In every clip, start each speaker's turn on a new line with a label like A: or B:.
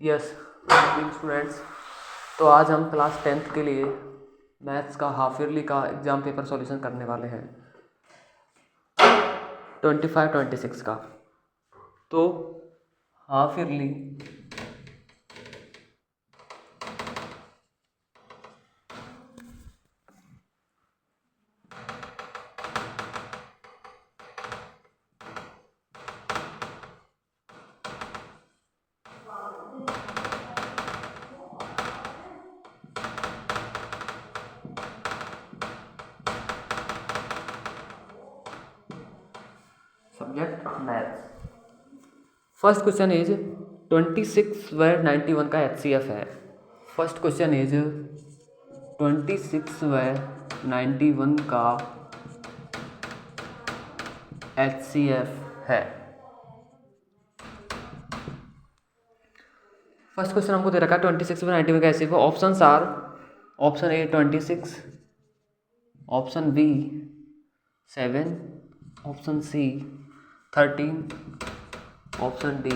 A: Yes students, तो आज हम क्लास 10th के लिए मैथ्स का हाफ ईयरली का एग्ज़ाम पेपर सॉल्यूशन करने वाले हैं 25-26 का। तो half yearly subject maths. First question is 26/91 का HCF है। फर्स्ट क्वेश्चन इज 26/91 का HCF है। फर्स्ट क्वेश्चन हमको दे रखा है 26/91 का HCF। Option are option A 26, option B 7, option C 13, option D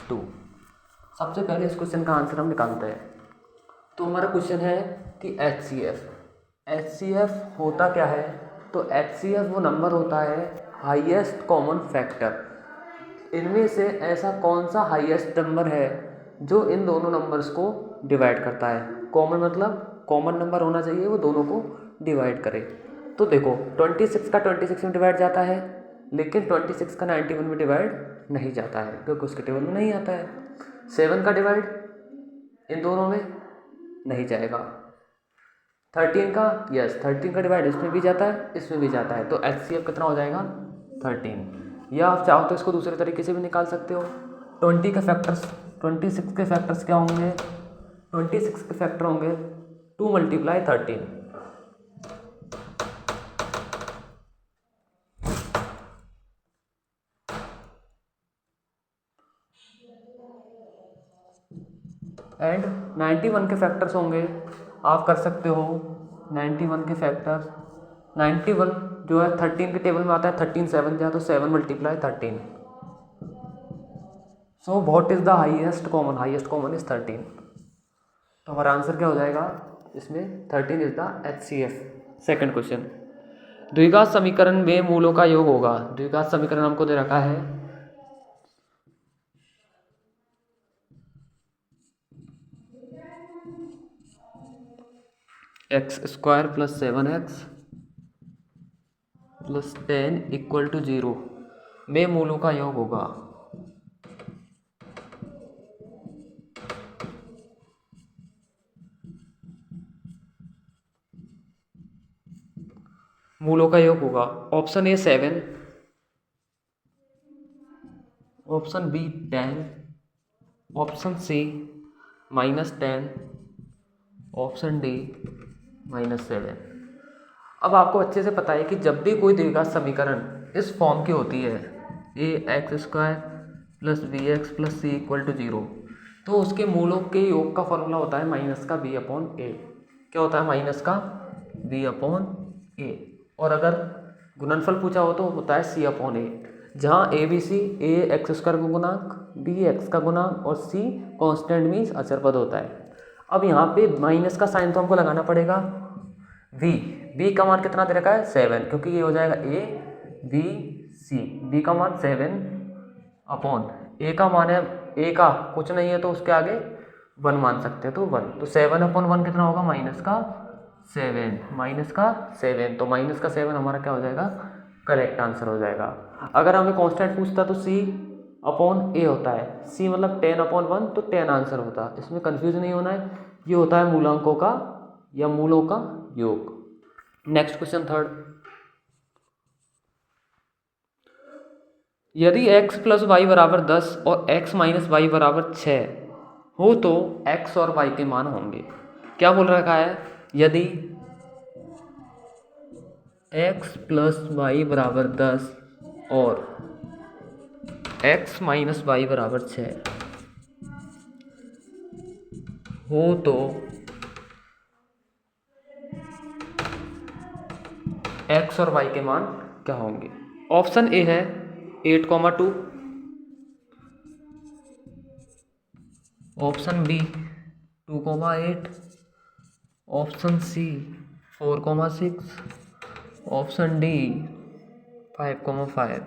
A: 2। सबसे पहले इस क्वेश्चन का आंसर हम निकालते हैं। तो हमारा क्वेश्चन है कि HCF होता क्या है। तो HCF वो नंबर होता है हाईएस्ट कॉमन फैक्टर। इनमें से ऐसा कौन सा हाईएस्ट नंबर है जो इन दोनों नंबर्स को डिवाइड करता है। कॉमन मतलब कॉमन नंबर होना चाहिए, वो दोनों को डिवाइड करे। तो देखो 26 का 26 में डिवाइड जाता है, लेकिन 26 का 91 में डिवाइड नहीं जाता है क्योंकि उसके टेबल में नहीं आता है। 7 का डिवाइड इन दोनों में नहीं जाएगा। 13 का 13 का डिवाइड इसमें भी जाता है, इसमें भी जाता है। तो HCF कितना हो जाएगा 13। या आप चाहो तो इसको दूसरे तरीके से भी निकाल सकते हो। 26 के फैक्टर्स क्या होंगे। 26 के फैक्टर होंगे 2 × 13। एंड 91 के फैक्टर्स होंगे, आप कर सकते हो 91 के फैक्टर्स। 91 जो है 13 के टेबल में आता है, 13 7 जाए तो 7 × 13। So what is the highest common is 13। तो हमारा आंसर क्या हो जाएगा इसमें 13 is the HCF। Second question, द्विघात समीकरण में मूलों का योग होगा। द्विघात समीकरण हमको दे रखा है x² + 7x + 10 = 0 में मूलों का योग होगा। मूलों का योग होगा option A 7, option B 10, option C -10, option D -7। अब आपको अच्छे से पता है कि जब भी कोई द्विघात समीकरण इस फॉर्म की होती है ax² + bx + c = 0, तो उसके मूलों के योग का फॉर्मूला होता है -b/a। क्या होता है -b/a। और अगर गुणनफल पूछा हो तो होता है c/a, जहाँ ABC a x² का गुणांक, b x का गुणांक और c कांस्टेंट मीन्स अचर पद होता है। अब यहाँ पे माइनस का साइन तो हमको लगाना पड़ेगा। b का मान कितना दे रखा है 7, क्योंकि ये हो जाएगा a b c। b का मान 7/, a का मान है a का कुछ नहीं है तो उसके आगे 1 मान सकते हैं, तो 1। तो 7/1 कितना होगा -7। तो -7 हमारा क्या हो जाएगा करेक्ट आंसर हो जाएगा। अगर हमें कांस्टेंट पूछता तो c/a होता है। c मतलब 10/1, तो 10 आंसर होता। इसमें कंफ्यूज नहीं होना है, ये होता है मूलांकों का या मूलों का योग। नेक्स्ट क्वेश्चन थर्ड, यदि x + y = 10 और x - y = 6 हो तो x और y के मान होंगे। क्या बोल रखा है, यदि x + y = 10 और x - y = 6 हो तो x और y के मान क्या होंगे। ऑप्शन ए है 8,2, option B 2,8, option C 4,6, option D 5,5।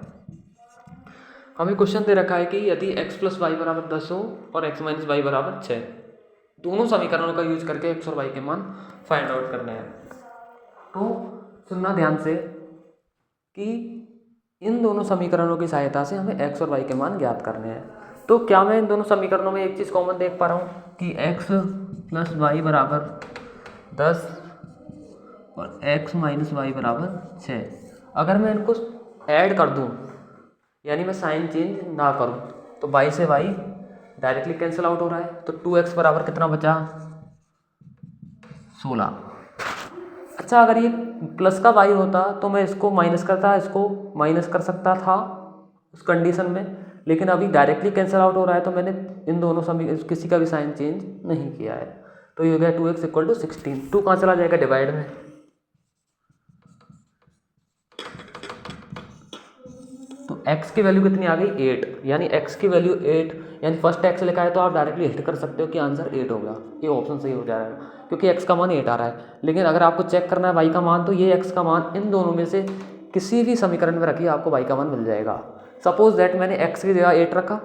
A: हमें क्वेश्चन दे रखा है कि यदि x प्लस वाई बराबर 10 हो और x माइनस वाई बराबर 6, दोनों समीकरणों का यूज करके x और y के मान फाइंड आउट करने हैं। तो सुनना ध्यान से कि इन दोनों समीकरणों की सहायता से हमें x और y के मान ज्ञात करने हैं। तो क्या मैं इन दोनों समीकरणों में एक चीज़ कॉमन देख पा रहा हूँ कि x प्लस वाई बराबर 10 और x माइनस वाई बराबर 6। अगर मैं इनको ऐड कर दूँ, यानी मैं साइन चेंज ना करूँ, तो y से y डायरेक्टली कैंसिल आउट हो रहा है। तो 2x बराबर कितना बचा? 16। अच्छा, अगर ये प्लस का y होता तो मैं इसको माइनस करता, इसको माइनस कर सकता था उस कंडीशन में, लेकिन अभी डायरेक्टली कैंसिल आउट हो रहा है तो मैंने इन दोनों किसी का भी साइन चेंज नहीं किया है। तो ये हो गया 2x इक्वल टू 16। 2 कहाँ चला जाएगा? डिवाइड में। तो x की वैल्यू कितनी आ गई? 8। यानी x की वैल्यू 8, यानी फर्स्ट x लिखा है तो आप डायरेक्टली हिट कर सकते हो कि आंसर 8 होगा। ये ऑप्शन सही हो जाएगा क्योंकि x का मान 8 आ रहा है। लेकिन अगर आपको चेक करना है y का मान, तो ये x का मान इन दोनों में से किसी भी समीकरण में रखिए, आपको y का मान मिल जाएगा। सपोज दैट मैंने x की जगह 8 रखा,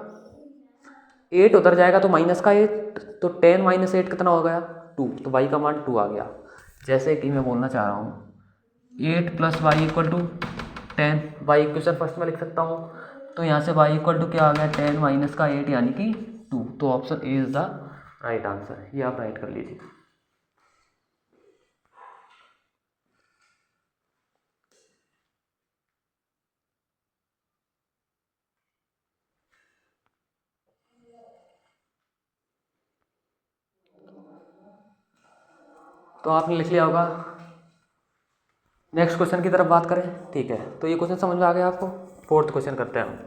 A: 8 उधर जाएगा तो माइनस का 8, तो 10 माइनस 8 कितना हो गया? 2। तो y का मान 2 आ गया। जैसे कि मैं बोलना चाह रहा हूँ 8 plus Y equal to 10, Y equation first में लिख सकता हूँ। तो यहाँ से y इक्वल टू क्या आ गया? 10 माइनस का 8 यानी कि 2। तो option A is the right answer. ये आप राइट कर लीजिए। तो आपने लिख लिया होगा। नेक्स्ट क्वेश्चन की तरफ बात करें, ठीक है। तो ये क्वेश्चन समझ में आ गया आपको। फोर्थ क्वेश्चन करते हैं हम।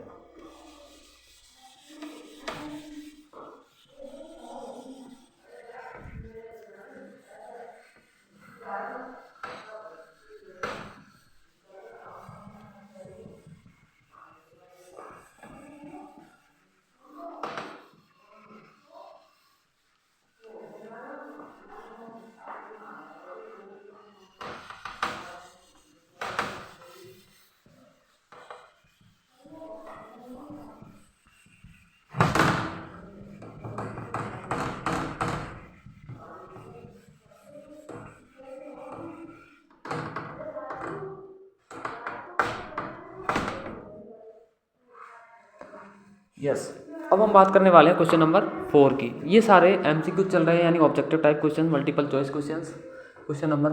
A: यस, अब हम बात करने वाले हैं क्वेश्चन नंबर 4 की। ये सारे एमसीक्यू चल रहे हैं, यानी objective type question, multiple choice questions. Question number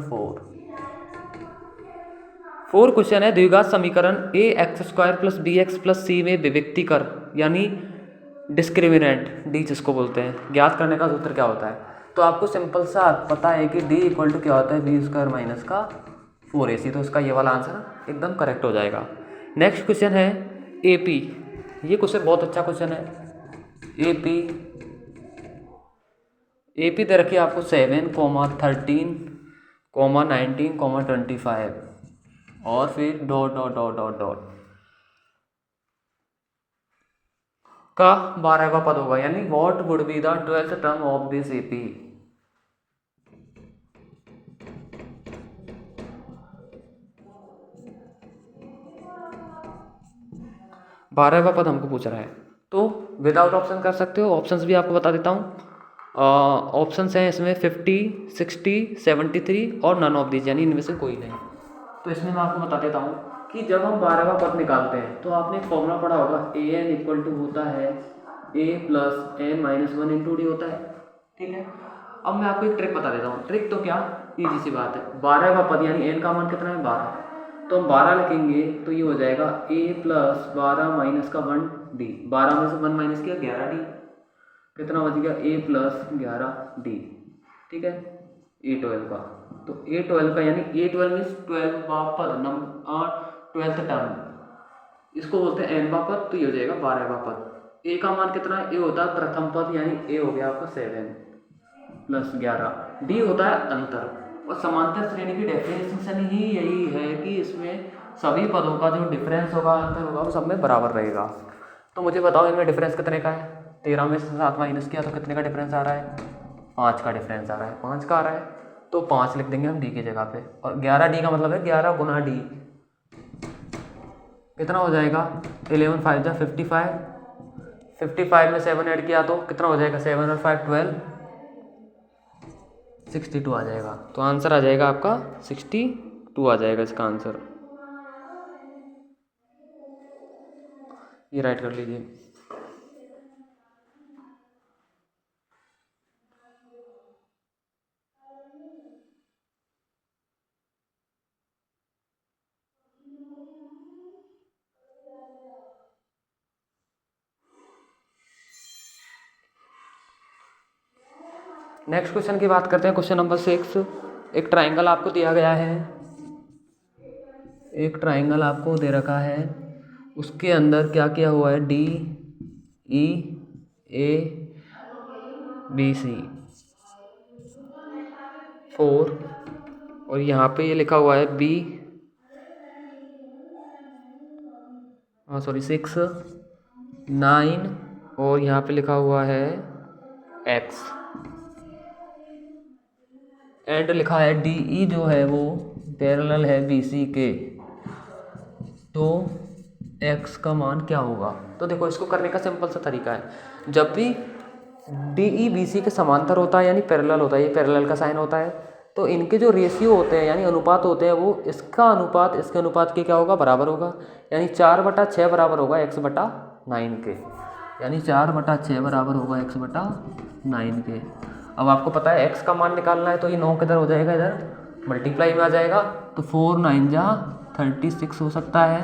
A: 4 question है, द्विघात समीकरण A X square plus B X plus C में विभक्ति कर, यानी डिस्क्रिमिनेंट डी जिसको बोलते हैं, ज्ञात करने का सूत्र क्या होता है। तो आपको सिंपल सा पता है कि डी इक्वल टू क्या होता है? बी स्क्वायर माइनस का 4ac। तो इसका ये वाला आंसर एकदम करेक्ट हो जाएगा। नेक्स्ट क्वेश्चन है एपी। ये क्वेश्चन बहुत अच्छा क्वेश्चन है। एपी दे रखिए आपको 7, 13, 19, 25 और फिर dot dot dot dot dot का 12वां पद होगा, यानी what would be the 12th term of this AP. बारहवां पद हमको पूछ रहा है, तो विदाउट ऑप्शन कर सकते हो। ऑप्शंस भी आपको बता देता हूँ। ऑप्शंस हैं इसमें 50, 60, 73 और नन ऑफ दीज, यानी इनमें से कोई नहीं। तो इसमें मैं आपको बता देता हूँ कि जब हम 12वां पद निकालते हैं तो आपने एक फॉर्मूला पढ़ा होगा, ए एन इक्वल टू होता है a plus n minus 1 into d होता है, ठीक है। अब मैं आपको एक ट्रिक बता देता हूँ। ट्रिक तो क्या, ईजी सी बात है। 12वां पद यानी एन का मान कितना है? 12। तो हम 12 लिखेंगे तो ये हो जाएगा a प्लस 12 माइनस का 1 डी। 12 में से 1 माइनस किया 11 डी, कितना बच गया? a प्लस 11 डी, ठीक है। a12 का, तो a12 का यानी a12 मीन्स 12वां पद, नंबर 12th टर्म, इसको बोलते हैं nवां पद। तो ये हो जाएगा 12वां पद। a का मान कितना है? a होता है प्रथम पद, यानी a हो गया आपका 7 प्लस 11, डी होता है अंतर। और समांतर श्रेणी की डेफिनेशन ही यही है कि इसमें सभी पदों का जो डिफरेंस होगा, अंतर होगा, वो सब में बराबर रहेगा। तो मुझे बताओ इनमें डिफरेंस कितने का है? 13 में से 7 माइनस किया तो कितने का डिफरेंस आ रहा है? 5 का डिफरेंस आ रहा है। 5 का आ रहा है तो 5 लिख देंगे हम डी की जगह पे, और 11 डी का मतलब है 11 गुना डी। कितना हो जाएगा? 11 5 जा 55, 55 में 7 ऐड किया तो कितना हो जाएगा? 7 और 5 12, 62 आ जाएगा। तो आंसर आ जाएगा आपका 62 आ जाएगा इसका आंसर। ये राइट कर लीजिए। नेक्स्ट क्वेश्चन की बात करते हैं। Question number 6। एक ट्राइंगल आपको दिया गया है, एक ट्राइंगल आपको दे रखा है, उसके अंदर क्या किया हुआ है? D E A B C 4, और यहाँ पे ये लिखा हुआ है बी 6 9, और यहाँ पे लिखा हुआ है एक्स, एंड लिखा है डी ई जो है वो पैरेलल है बी सी के, तो x का मान क्या होगा? तो देखो इसको करने का सिंपल सा तरीका है, जब भी डी ई बी सी के समांतर होता है यानी पैरेलल होता है, ये पैरेलल का साइन होता है, तो इनके जो रेशियो होते हैं यानी अनुपात होते हैं वो इसका अनुपात इसके अनुपात के क्या होगा? बराबर होगा। यानी 4/6 बराबर होगा x/9 के, यानी 4/6 बराबर होगा x/9 के। अब आपको पता है x का मान निकालना है, तो ये 9 किधर हो जाएगा? इधर मल्टीप्लाई में आ जाएगा, तो 4 9 जा 36 हो सकता है।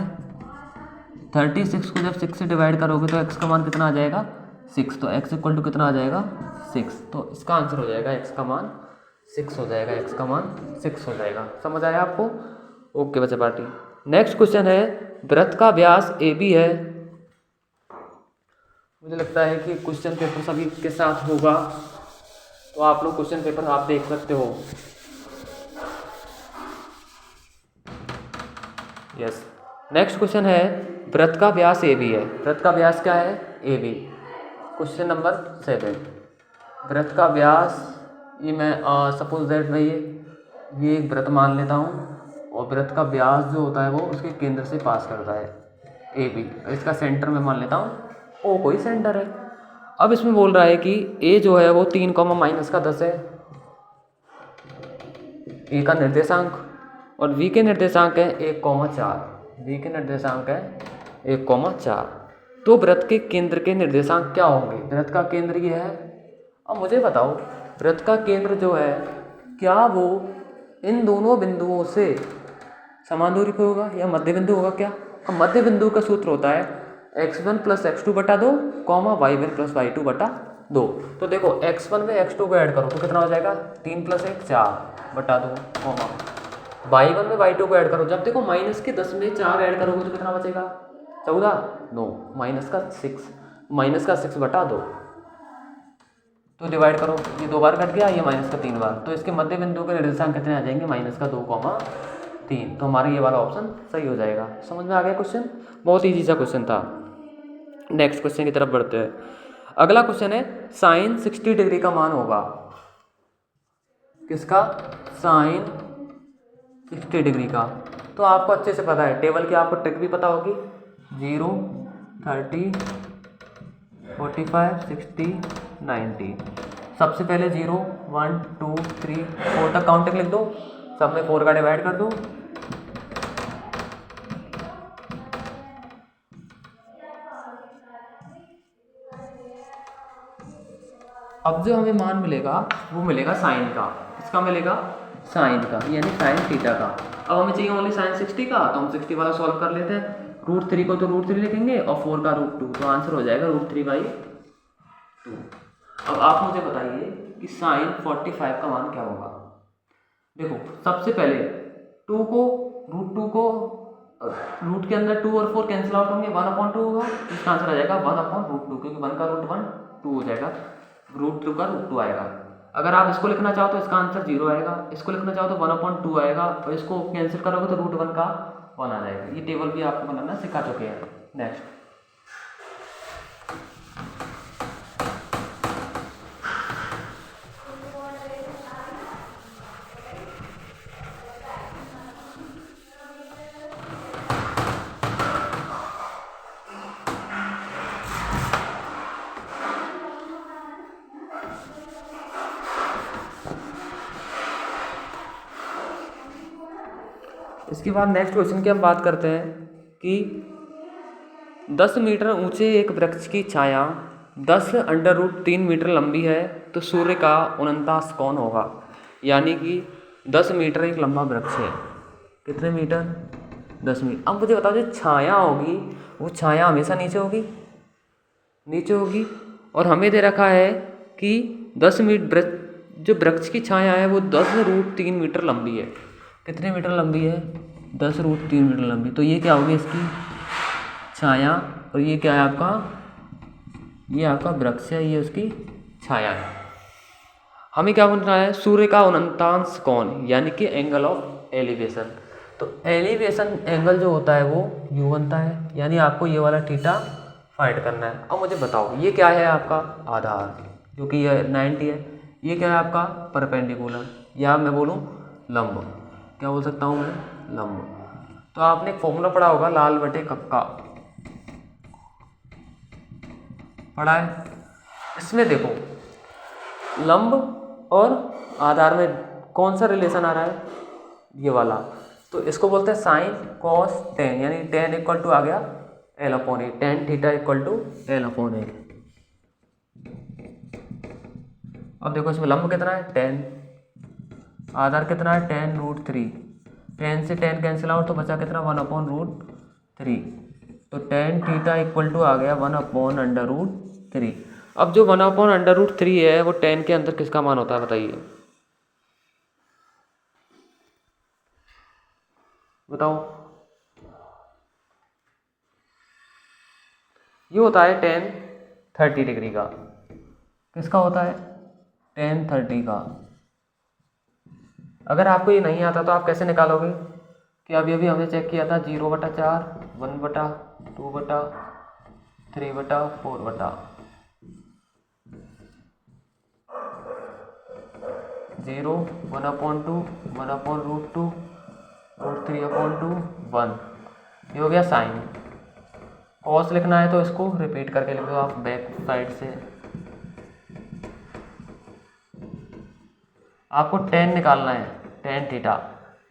A: 36 को जब 6 से डिवाइड करोगे तो x का मान कितना आ जाएगा? 6, तो x इक्वल टू कितना आ जाएगा? 6, तो इसका आंसर हो जाएगा x का मान 6 हो जाएगा, x का मान 6 हो जाएगा। समझ आया आपको? ओके बच्चा पार्टी। नेक्स्ट क्वेश्चन है, वृत्त का व्यास AB है। मुझे लगता है कि क्वेश्चन पेपर सभी के साथ होगा, तो आप लोग क्वेश्चन पेपर आप देख सकते हो। यस, नेक्स्ट क्वेश्चन है, वृत्त का व्यास AB है। वृत्त का व्यास क्या है? AB। क्वेश्चन नंबर 7, वृत्त का व्यास, ये मैं सपोज दैट मैं ये एक वृत्त मान लेता हूँ, और वृत्त का व्यास जो होता है वो उसके केंद्र से पास करता है AB। इसका सेंटर में मान लेता हूँ O कोई सेंटर है। अब इसमें बोल रहा है कि A जो है वो 3, -10 है, A का निर्देशांक, और V के निर्देशांक है 1,4। V के निर्देशांक है 1,4। तो वृत्त के केंद्र के निर्देशांक क्या होंगे? वृत्त का केंद्र ये है। अब मुझे बताओ, वृत्त का केंद्र जो है क्या वो इन दोनों बिंदुओं से समान दूरी पे होगा या मध्य बिंदु होगा क्या? अब मध्य बिंदु का सूत्र होता है x1 + x2/2, y1 + y2/2। तो देखो x1 में x2 को ऐड करो तो कितना हो जाएगा? 3 + 1 4/2, y1 में y2 को ऐड करो, जब देखो -10 में 4 ऐड करोगे तो कितना बचेगा? 14? नो, -6/2, तो डिवाइड करो, ये 2 बार कट गया, ये -3 बार, तो इसके मध्य बिंदु के निर्देशांक कितने आ जाएंगे? -2,3। तो हमारा ये वाला ऑप्शन सही हो जाएगा। समझ में आ गया क्वेश्चन? बहुत ईजी सा क्वेश्चन था। नेक्स्ट क्वेश्चन की तरफ बढ़ते हैं। अगला क्वेश्चन है, साइन 60 डिग्री का मान होगा किसका? साइन 60 डिग्री का। तो आपको अच्छे से पता है, टेबल की आपको ट्रिक भी पता होगी। 0 30 45 60 90। सबसे पहले 0 1 2 3 4 तक काउंटिंग लिख दो, सब में 4 का डिवाइड कर दो। अब जो हमें मान मिलेगा वो मिलेगा साइन का। इसका मिलेगा साइन का, यानी साइन थीटा का। अब हमें चाहिए ओनली साइन 60 का, तो हम 60 वाला सॉल्व कर लेते हैं। √3 को तो √3 लिखेंगे और 4 का √2, तो आंसर हो जाएगा √3/2। अब आप मुझे बताइए कि साइन 45 का मान क्या होगा। देखो सबसे पहले √2 को रूट के अंदर 2 और 4 कैंसिल आउट होंगे, 1/2 होगा। इसका आंसर आ जाएगा 1/√2, क्योंकि 1 का √1 2 हो जाएगा, √2 का √2 आएगा। अगर आप इसको लिखना चाहो तो इसका आंसर 0 आएगा, इसको लिखना चाहो तो 1/2 आएगा, और इसको कैंसिल करोगे तो √1 का 1 आ जाएगा। ये टेबल भी आपको बनाना सिखा चुके हैं। नेक्स्ट इसके बाद नेक्स्ट क्वेश्चन की हम बात करते हैं कि 10 मीटर ऊंचे एक वृक्ष की छाया 10√3 मीटर लंबी है तो सूर्य का उनतांश कौन होगा। यानी कि 10 मीटर एक लंबा वृक्ष है, कितने मीटर, 10 मीटर। अब मुझे बताओ जो छाया होगी वो छाया हमेशा नीचे होगी, नीचे होगी, और हमें दे रखा है कि 10 मीटर जो वृक्ष की छाया है वो 10√3 मीटर लंबी है। कितने मीटर लंबी है, 10√3 मीटर लंबी। तो ये क्या होगी इसकी छाया, और ये क्या है आपका, ये आपका वृक्ष है, ये उसकी छाया है। हमें क्या बनना है, सूर्य का उनतांश कौन, यानी कि एंगल ऑफ एलिवेशन। तो एलिवेशन एंगल जो होता है वो यू बनता है, यानी आपको ये वाला थीटा फाइंड करना है। अब मुझे बताओ ये क्या है आपका आधार, जो कि ये 90 है, ये क्या है आपका परपेंडिकुलर, या मैं बोलूँ लंब, क्या बोल सकता हूँ मैं, लंब। तो आपने एक फॉर्मूला पढ़ा होगा लाल बटे कक्का, पढ़ा है। इसमें देखो लंब और आधार में कौन सा रिलेशन आ रहा है, ये वाला, तो इसको बोलते हैं साइन कॉस टेन, यानी टेन इक्वल टू आ गया L/A, tan theta equal to L/A। अब देखो इसमें लंब कितना है 10, आधार कितना है 10√3, 10 से 10 कैंसिल आउट तो बचा कितना 1/√3, तो टेन थीटा इक्वल टू आ गया 1/√3। अब जो 1/√3 है वो 10 के अंदर किसका मान होता है बताइए, बताओ। ये होता है 10 30 डिग्री का, किसका होता है 10 30 का। अगर आपको ये नहीं आता तो आप कैसे निकालोगे, कि अभी अभी हमने चेक किया था 0/4, 1/2/3/4, 0, 1/2, 1/√2, √3/2, 1। ये हो गया साइन। कॉस लिखना है तो इसको रिपीट करके लिख दो आप बैक साइड से। आपको 10 निकालना है, 10 थीटा,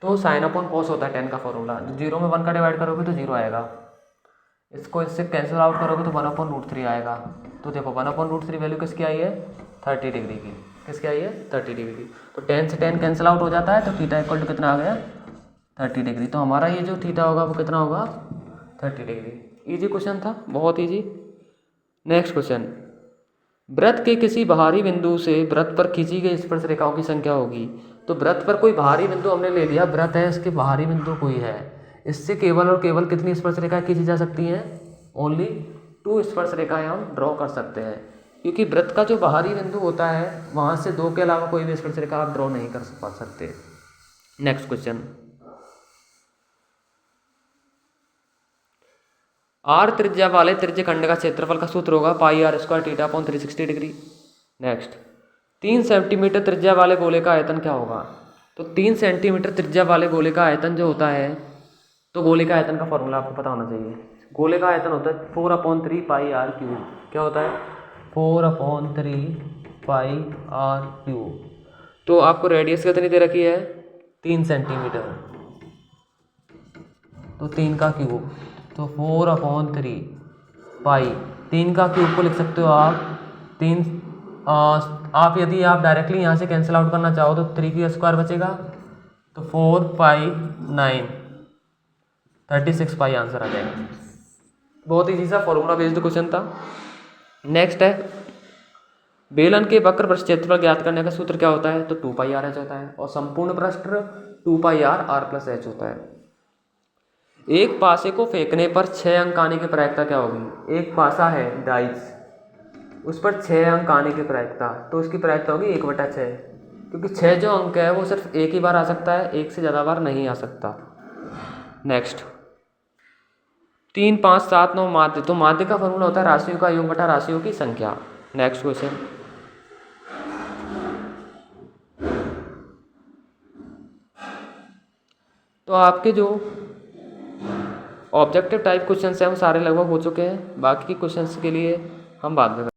A: तो साइन अपॉन कॉस होता है 10 का फॉर्मूला। 0 में 1 का डिवाइड करोगे तो 0 आएगा, इसको इससे कैंसिल आउट करोगे तो 1/√3 आएगा। तो देखो 1/√3 वैल्यू किसकी आई है 30 डिग्री की, किसकी आई है 30 डिग्री। तो 10 से 10 कैंसिल आउट हो जाता है, तो थीटा इक्वल टू कितना आ गया 30 डिग्री। तो हमारा ये जो थीटा होगा वो कितना होगा 30 डिग्री। इजी क्वेश्चन था, बहुत इजी। नेक्स्ट क्वेश्चन, वृत्त के किसी बाहरी बिंदु से वृत्त पर खींची गई स्पर्श रेखाओं की संख्या होगी। तो वृत्त पर कोई बाहरी बिंदु हमने ले लिया, वृत्त है इसके बाहरी बिंदु कोई है, इससे केवल और केवल कितनी स्पर्श रेखाएं खींची जा सकती हैं, ओनली 2 स्पर्श रेखाएं हम ड्रॉ कर सकते हैं, क्योंकि वृत्त का जो बाहरी बिंदु होता है वहाँ से 2 के अलावा कोई भी स्पर्श रेखा आप ड्रॉ नहीं कर सकते। नेक्स्ट क्वेश्चन, r त्रिज्या वाले त्रिज्य खंड का क्षेत्रफल का सूत्र होगा πr² θ/360 डिग्री। नेक्स्ट, 3 सेंटीमीटर त्रिज्या वाले गोले का आयतन क्या होगा। तो 3 सेंटीमीटर त्रिज्या वाले गोले का आयतन जो होता है, तो गोले का आयतन का फॉर्मूला आपको पता होना चाहिए। गोले का आयतन होता है 4/3 πr³। क्या होता है 4/3 πr³। तो आपको रेडियस कितनी दे रखी है 3 सेंटीमीटर, तो 3 का क्यूब, तो 4/3 पाई, 3 का क्यूब को लिख सकते हो आप 3। आप यदि आप डायरेक्टली यहाँ से कैंसिल आउट करना चाहो तो 3 की स्क्वायर बचेगा, तो 4 पाई 9 36 पाई आंसर आ जाएगा। बहुत ईजी सा फॉर्मूला बेस्ड क्वेश्चन था। नेक्स्ट है, बेलन के वक्र पृष्ठ क्षेत्रफल ज्ञात करने का सूत्र क्या होता है। तो 2πr/h होता है, और संपूर्ण पृष्ठ 2πr/r+h होता है। एक पासे को फेंकने पर 6 अंक आने की प्रायिकता क्या होगी। एक पासा है डाइस, उस पर 6 अंक आने की प्रायिकता, तो उसकी प्रायिकता होगी 1/6, क्योंकि 6 जो अंक है वो सिर्फ एक ही बार आ सकता है, एक से ज़्यादा बार नहीं आ सकता। नेक्स्ट, 3, 5, 7, 9 माध्य। तो माध्य का फॉर्मूला होता है राशियों का योग बटा राशियों की संख्या। नेक्स्ट क्वेश्चन, तो आपके जो ऑब्जेक्टिव टाइप क्वेश्चन हैं वो सारे लगभग हो चुके हैं, बाकी के क्वेश्चंस के लिए हम बाद में